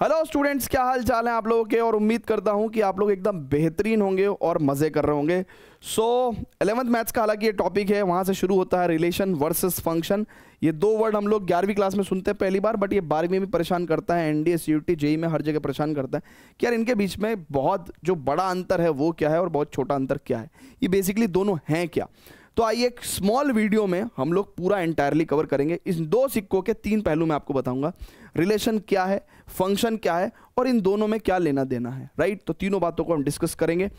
Hello students, क्या हाल चाल है आप लोगों के। और उम्मीद करता हूं कि आप लोग एकदम बेहतरीन होंगे और मज़े कर रहे होंगे। सो 11th मैथ्स का हालांकि ये टॉपिक है, वहां से शुरू होता है रिलेशन वर्सेस फंक्शन। ये दो वर्ड हम लोग 11वीं क्लास में सुनते हैं पहली बार, बट ये 12वीं में भी परेशान करता है, एनडीए सीयूटी जेई में हर जगह परेशान करता है कि यार इनके बीच में बहुत जो बड़ा अंतर है वो क्या है और बहुत छोटा अंतर क्या है, ये बेसिकली दोनों हैं क्या। तो आइए एक स्मॉल वीडियो में हम लोग पूरा एंटायरली कवर करेंगे। इस दो सिक्कों के तीन पहलू मैं आपको बताऊंगा, रिलेशन क्या है, फंक्शन क्या है और इन दोनों में क्या लेना देना है, राइट। तो तीनों बातों को हम डिस्कस करेंगे।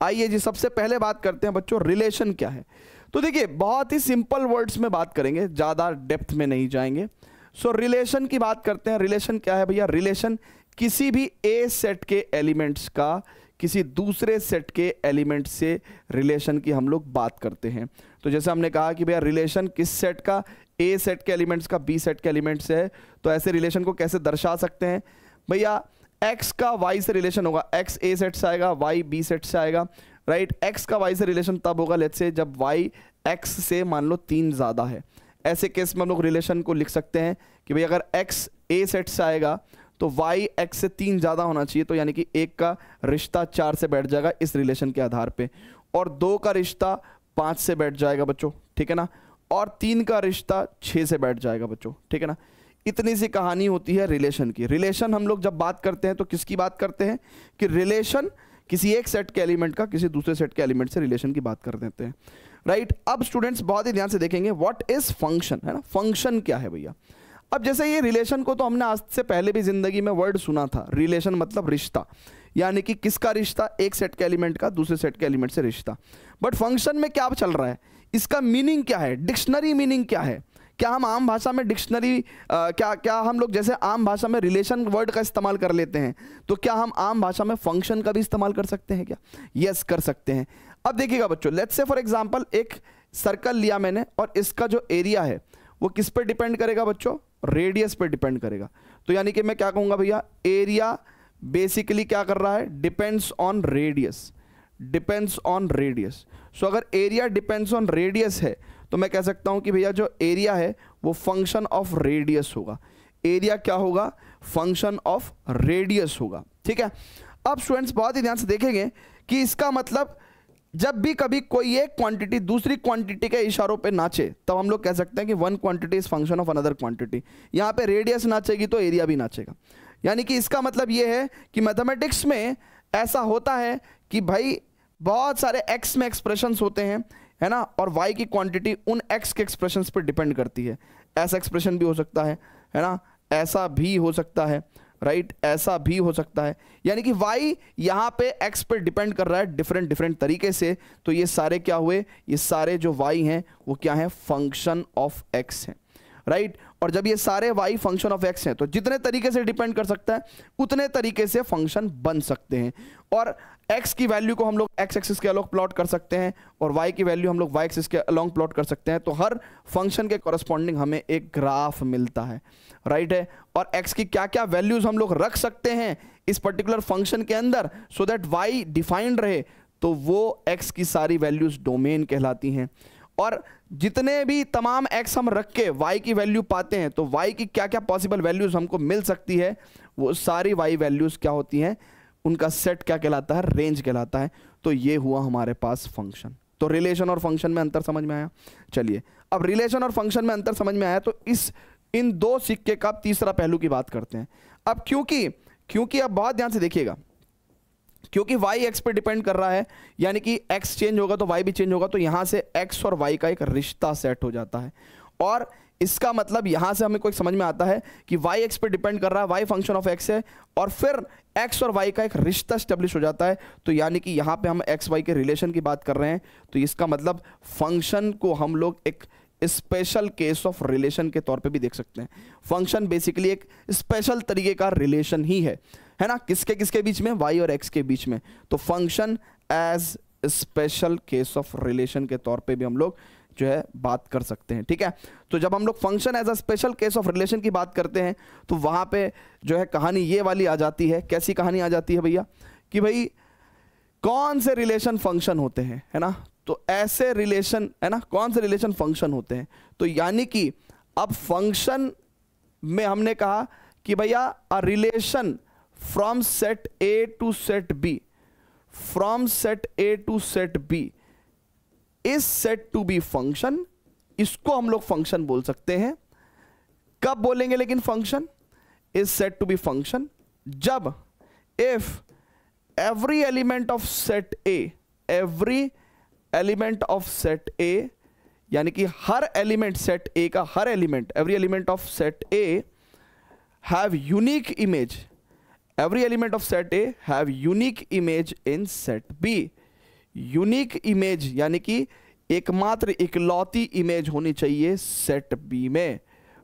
आइए जी, सबसे पहले बात करते हैं बच्चों, रिलेशन क्या है। तो देखिए, बहुत ही सिंपल वर्ड्स में बात करेंगे, ज़्यादा डेप्थ में नहीं जाएंगे। सो रिलेशन की बात करते हैं। रिलेशन क्या है भैया? रिलेशन किसी भी ए सेट के एलिमेंट्स का किसी दूसरे सेट के एलिमेंट से रिलेशन की हम लोग बात करते हैं। तो जैसे हमने कहा कि भैया रिलेशन किस सेट का, ए सेट के एलिमेंट्स का बी सेट के एलिमेंट्स से है। तो ऐसे रिलेशन को कैसे दर्शा सकते हैं भैया? एक्स का वाई से रिलेशन होगा, एक्स ए सेट से आएगा, वाई बी सेट से आएगा, राइट। एक्स का वाई से रिलेशन तब होगा लेट्स से जब वाई एक्स से मान लो 3 ज़्यादा है। ऐसे केस में हम लोग रिलेशन को लिख सकते हैं कि भाई अगर एक्स ए सेट से आएगा तो y x से 3 ज़्यादा होना चाहिए, तो यानी कि 1 का रिश्ता 4 से बैठ जाएगा इस रिलेशन के आधार पे, और 2 का रिश्ता 5 से बैठ जाएगा बच्चों, ठीक है ना, और 3 का रिश्ता 6 से बैठ जाएगा बच्चों, ठीक है ना। इतनी सी कहानी होती है रिलेशन की। रिलेशन हम लोग जब बात करते हैं तो किसकी बात करते हैं कि रिलेशन किसी एक सेट के एलिमेंट का किसी दूसरे सेट के एलिमेंट से रिलेशन की बात कर देते हैं, राइट। अब स्टूडेंट्स बहुत ही ध्यान से देखेंगे, व्हाट इज फंक्शन, है ना। फंक्शन क्या है भैया? अब जैसे ये रिलेशन को तो हमने आज से पहले भी जिंदगी में वर्ड सुना था, रिलेशन मतलब रिश्ता, यानी कि किसका रिश्ता? एक सेट के एलिमेंट का दूसरे सेट के एलिमेंट से रिश्ता। बट फंक्शन में क्या चल रहा है, इसका मीनिंग क्या है, डिक्शनरी मीनिंग क्या है? क्या हम आम भाषा में डिक्शनरी क्या हम लोग जैसे आम भाषा में रिलेशन वर्ड का इस्तेमाल कर लेते हैं, तो क्या हम आम भाषा में फंक्शन का भी इस्तेमाल कर सकते हैं क्या? यस, कर सकते हैं। अब देखिएगा बच्चों, लेट्स से फॉर एग्जाम्पल एक सर्कल लिया मैंने और इसका जो एरिया है वो किस पर डिपेंड करेगा बच्चों? रेडियस पे डिपेंड करेगा। तो यानी कि मैं क्या कहूंगा भैया, एरिया बेसिकली क्या कर रहा है? Depends on radius, depends on radius. So अगर एरिया डिपेंड्स ऑन रेडियस है तो मैं कह सकता हूं कि भैया जो एरिया है वो फंक्शन ऑफ रेडियस होगा। एरिया क्या होगा? फंक्शन ऑफ रेडियस होगा, ठीक है। अब स्टूडेंट्स बहुत ही ध्यान से देखेंगे कि इसका मतलब जब भी कभी कोई एक क्वांटिटी दूसरी क्वांटिटी के इशारों पे नाचे तब हम लोग कह सकते हैं कि one quantity is function of another quantity. यहाँ पे रेडियस नाचेगी तो एरिया भी नाचेगा। यानी कि इसका मतलब ये है कि मैथमेटिक्स में ऐसा होता है कि भाई बहुत सारे एक्स में एक्सप्रेशंस होते हैं, है ना, और वाई की क्वांटिटी उन एक्स के एक्सप्रेशंस पर डिपेंड करती है। ऐसा एक्सप्रेशन भी हो सकता है ना, ऐसा भी हो सकता है, राइट, ऐसा भी हो सकता है। यानी कि y यहाँ पे x पर डिपेंड कर रहा है डिफरेंट डिफरेंट तरीके से। तो ये सारे क्या हुए? ये सारे जो y हैं वो क्या है? फंक्शन ऑफ x हैं, राइट। और जब ये सारे y फंक्शन ऑफ x हैं तो जितने तरीके से डिपेंड कर सकता है उतने तरीके से फंक्शन बन सकते हैं। और x की वैल्यू को हम लोग x एक्सिस के अलॉन्ग प्लॉट कर सकते हैं और y की वैल्यू हम लोग y एक्सिस के अलॉन्ग प्लॉट कर सकते हैं। तो हर फंक्शन के कॉरस्पॉन्डिंग हमें एक ग्राफ मिलता है, राइट है। और x की क्या क्या वैल्यूज हम लोग रख सकते हैं इस पर्टिकुलर फंक्शन के अंदर सो दैट y डिफाइंड रहे, तो वो x की सारी वैल्यूज डोमेन कहलाती हैं। और जितने भी तमाम x हम रख के y की वैल्यू पाते हैं तो y की क्या क्या पॉसिबल वैल्यूज हमको मिल सकती है, वो सारी y वैल्यूज क्या होती हैं? उनका सेट क्या कहलाता है? रेंज कहलाता है। तो ये हुआ हमारे पास फंक्शन। तो रिलेशन और फंक्शन में अंतर समझ में आया। चलिए, अब रिलेशन और फंक्शन में अंतर समझ में आया तो इन दो सिक्के का तीसरा पहलू की बात करते हैं। अब क्योंकि अब बहुत ध्यान से देखिएगा, क्योंकि y x पे डिपेंड कर रहा है, यानी कि x चेंज होगा तो y भी चेंज होगा, तो यहां से x और y का एक रिश्ता सेट हो जाता है। और इसका मतलब यहां से हमें कोई समझ में आता है कि y x पे डिपेंड कर रहा है, y फंक्शन ऑफ x है, और फिर x और y का एक रिश्ता स्टेब्लिश हो जाता है। तो यानी कि यहां पे हम x y के रिलेशन की बात कर रहे हैं। तो इसका मतलब फंक्शन को हम लोग एक स्पेशल केस ऑफ रिलेशन के तौर पे भी देख सकते हैं। फंक्शन बेसिकली एक स्पेशल तरीके का रिलेशन ही है ना, किसके किसके बीच में? y और x के बीच में। तो function as special case of relation के तौर पे भी हम लोग जो है बात कर सकते हैं, ठीक है। तो जब हम लोग function as a special case of relation की बात करते हैं तो वहां पे जो है कहानी ये वाली आ जाती है। कैसी कहानी आ जाती है भैया? कि भाई कौन से रिलेशन फंक्शन होते हैं, है ना। तो ऐसे रिलेशन, है ना, कौन से रिलेशन फंक्शन होते हैं? तो यानी कि अब फंक्शन में हमने कहा कि भैया a relation from set A to set B, from set A to set B is set to be function, इसको हम लोग फंक्शन बोल सकते हैं। कब बोलेंगे लेकिन function? Is set to be function जब if every element of set A, every element of set A, यानी कि हर एलिमेंट सेट ए का हर element, every element of set A have unique image, every element of set A have unique image in set B. Unique image यानी कि एकमात्र इकलौती image होनी चाहिए सेट बी में,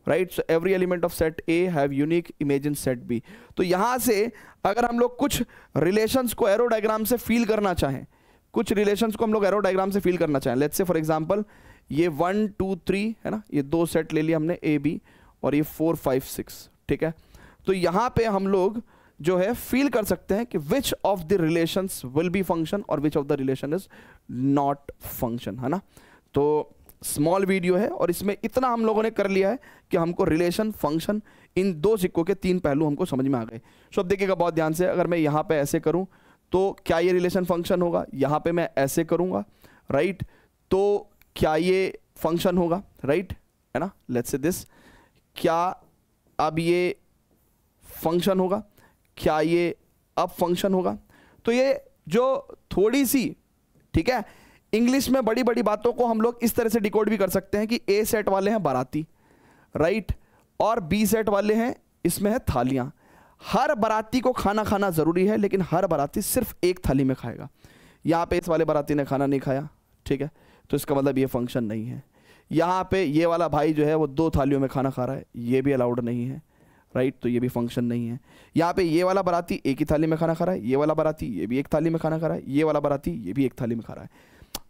right. So every element of set A have unique image in set B. तो यहां से अगर हम लोग कुछ रिलेशंस को एरो डायग्राम से फील करना चाहें, कुछ रिलेशंस को हम लोग एरो डायग्राम से फील करना चाहें, लेट्स से फॉर एग्जांपल ये 1 2 3 है ना, ये दो सेट ले लिया हमने ए बी, और ये 4 5 6, ठीक है। तो यहां पे हम लोग जो है फील कर सकते हैं कि which of the relations will be function और which of the relation is not function, है ना। तो स्मॉल वीडियो है और इसमें इतना हम लोगों ने कर लिया है कि हमको रिलेशन, फंक्शन, इन दो सिक्कों के तीन पहलू हमको समझ में आ गए। सो अब देखिएगा बहुत ध्यान से, अगर मैं यहाँ पे ऐसे करूँ तो क्या ये रिलेशन फंक्शन होगा? यहाँ पे मैं ऐसे करूँगा, राइट, तो क्या ये फंक्शन होगा? राइट, है ना। लेट्स से दिस, क्या अब ये फंक्शन होगा? क्या ये अब फंक्शन होगा? तो ये जो थोड़ी सी, ठीक है, इंग्लिश में बड़ी बड़ी बातों को हम लोग इस तरह से डिकोड भी कर सकते हैं कि ए सेट वाले हैं बाराती, राइट, और बी सेट वाले हैं, इसमें है थालियां। हर बाराती को खाना खाना जरूरी है, लेकिन हर बाराती सिर्फ एक थाली में खाएगा। यहाँ पे इस वाले बाराती ने खाना नहीं खाया, ठीक है, तो इसका मतलब ये फंक्शन नहीं है। यहाँ पे ये वाला भाई जो है वो 2 थालियों में खाना खा रहा है, ये भी अलाउड नहीं है, राइट, तो ये भी फंक्शन नहीं है। यहाँ पे ये वाला बाराती एक ही थाली में खाना खा रहा है, ये वाला बाराती ये भी एक थाली में खाना खा रहा है, ये वाला बाराती ये भी एक थाली में खा रहा है,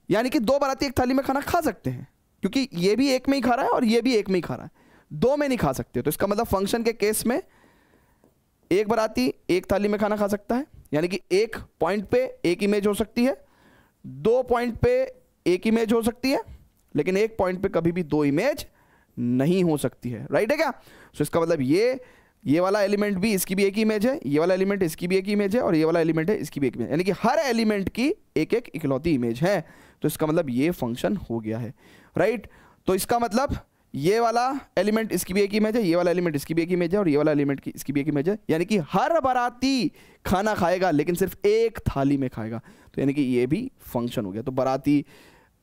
यानी कि 2 बाराती एक थाली में खाना खा सकते हैं, क्योंकि ये भी एक में ही खा रहा है और ये भी एक में ही खा रहा है, 2 में नहीं खा सकते। तो इसका मतलब फंक्शन के केस में एक बाराती एक थाली में खाना खा सकता है, यानी कि एक पॉइंट पे एक इमेज हो सकती है, 2 पॉइंट पे एक इमेज हो सकती है, लेकिन एक पॉइंट पे कभी भी 2 इमेज नहीं हो सकती है, राइट है क्या। सो इसका मतलब ये वाला एलिमेंट भी, इसकी भी एक ही इमेज है, ये वाला एलिमेंट इसकी भी एक ही इमेज है, और ये वाला एलिमेंट है इसकी भी एक इमेज, यानी कि हर एलिमेंट की एक एक इकलौती इमेज है। तो इसका मतलब ये फंक्शन हो गया है, राइट। तो इसका मतलब ये वाला एलिमेंट इसकी भी एक इमेज है, ये वाला एलिमेंट इसकी भी एक इमेज है, और ये वाला एलिमेंट की इसकी भी एक इमेज है, यानी कि हर बाराती खाना खाएगा लेकिन सिर्फ एक थाली में खाएगा, तो यानी कि ये भी फंक्शन हो गया। तो बाराती,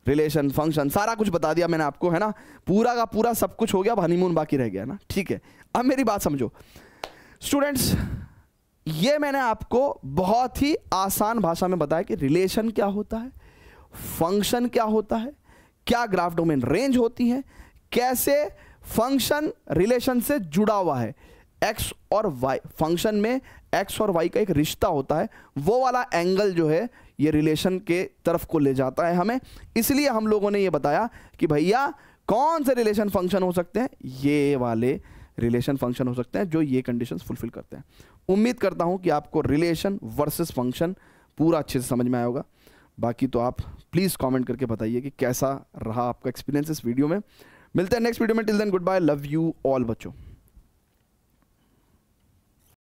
रिलेशन, फंक्शन, सारा कुछ बता दिया मैंने आपको, है ना, पूरा का पूरा सब कुछ हो गया, हनीमून बाकी रह गया ना, ठीक है। अब मेरी बात समझो स्टूडेंट्स, ये मैंने आपको बहुत ही आसान भाषा में बताया कि रिलेशन क्या होता है, फंक्शन क्या होता है, क्या ग्राफ डोमेन रेंज होती है, कैसे फंक्शन रिलेशन से जुड़ा हुआ है, एक्स और वाई, फंक्शन में एक्स और वाई का एक रिश्ता होता है, वो वाला एंगल जो है ये रिलेशन के तरफ को ले जाता है हमें। इसलिए हम लोगों ने ये बताया कि भैया कौन से रिलेशन फंक्शन हो सकते हैं, ये वाले रिलेशन फंक्शन हो सकते हैं जो ये कंडीशंस फुलफिल करते हैं। उम्मीद करता हूं कि आपको रिलेशन वर्सेस फंक्शन पूरा अच्छे से समझ में आया होगा। बाकी तो आप प्लीज़ कमेंट करके बताइए कि कैसा रहा आपका एक्सपीरियंस इस वीडियो में। मिलते हैं नेक्स्ट वीडियो में, till then goodbye, love you all बच्चों।